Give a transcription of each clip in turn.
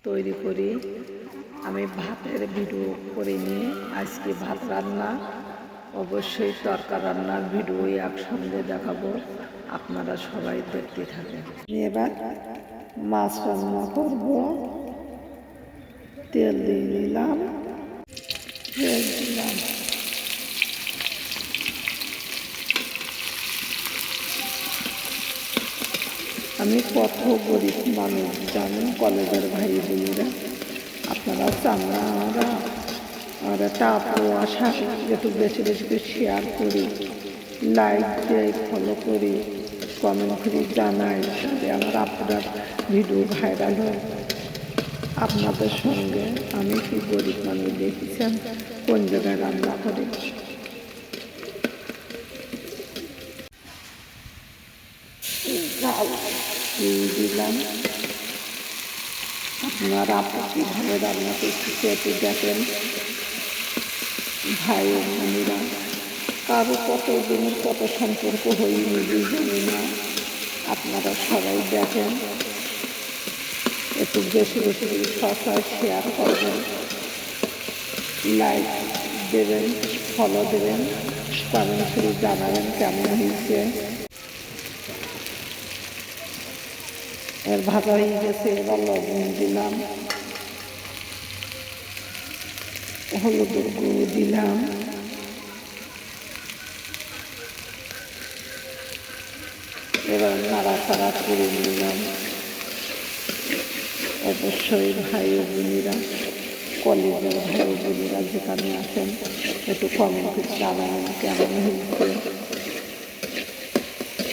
তৈরি করি। আমি ভাতের ভিডিও করে নিয়ে আজকে ভাত রান্না, অবশ্যই তরকা রান্নার ভিডিও একসঙ্গে দেখাবো, আপনারা সবাই দেখতে থাকেন। এবার মাছ রান্না করব। তেল দিয়ে নিলাম, দিলাম। আমি কত গরিব মানুষ জানেন কলেজের ভাই বোনেরা, আপনারা চান না আর একটা আপু আসা একটু বেশি বেশি করে শেয়ার করি, লাইক দেয়, ফলো করি, কমেন্ট করি, জানাই, যাতে আমার আপনার ভিডিও ভাইরাল হয়। আপনাদের সঙ্গে আমি কি গরিব মানুষ দেখেছেন কোন জায়গায় রান্না করি। দিলাম। আপনারা আপু কীভাবে রান্না করছি সেটি দেখেন। ভাই ও বোনেরা, কারো কত দিনের কত সম্পর্ক হয়নি জানি না, আপনারা সবাই দেখেন, একটু বেশি বেশি করে সবাই শেয়ার করবেন, লাইক দেবেন, ফলো দেবেন, কমেন্ট করে জানাবেন কেমন হয়েছে। এর ভাজা হয়ে গেছে, এবার লবণ দিলাম, হলুদের গুঁড়ো দিলাম, এবার নাড়াচাড়া করে নিলাম। অবশ্যই ভাই ও বোনেরা, কলেজের ভাই ও বোনেরা যেখানে আছেন একটু কমেন্ট করে জানাবেন কেমন হয়েছে।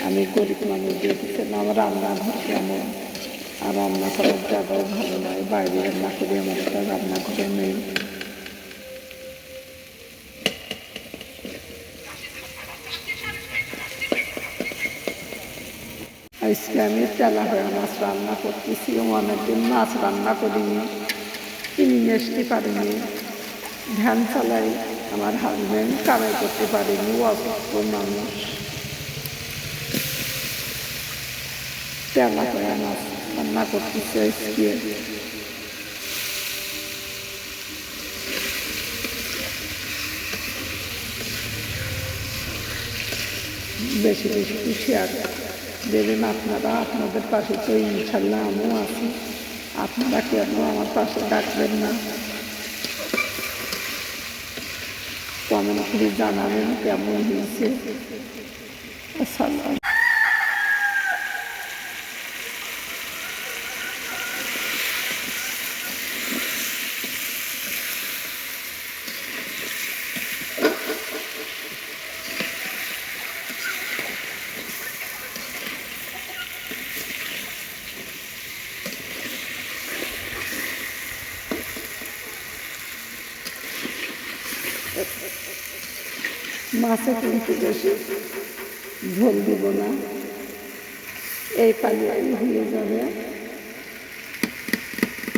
আমি গরিব মানুষ দেখেছেন আমার রান্নাঘর কেমন, আর রান্না করার জায়গাও ভালো নয়, বাইরে রান্না করি, আমার একটা রান্নাঘরে নেই। আজকে আমি তেলাপিয়া মাছ রান্না করতেছি। অনেকদিন মাছ রান্না করিনি, কিনে নিয়ে আসতে পারিনি, ভ্যান চালাই, আমার হাজব্যান্ড কামাই করতে পারিনি, অসুস্থ মানুষ। তেলাপিয়া মাছ রান্না করতেছি আজকে। বেশি বেশি শেয়ার দেবেন আপনারা, আপনাদের পাশে তো ইনশাল্লাহ আমিও আছি, আপনারা কেন আমার পাশে ডাকবেন না। কমেন্ট করে জানাবেন কেমন হয়েছে। আসসালাম। মাছে কিন্তু বেশি ঝোল দিব না, এই পানি হয়ে যাবে।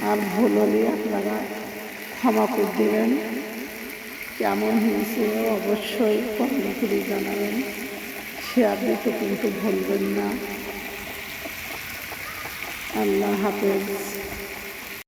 আর ভুল হলে আপনারা ক্ষমা করে দেবেন। কেমন হয়েছে অবশ্যই কমেন্ট করে জানাবেন, শেয়ার দিতে কিন্তু ভুলবেন না। আল্লাহ হাফেজ।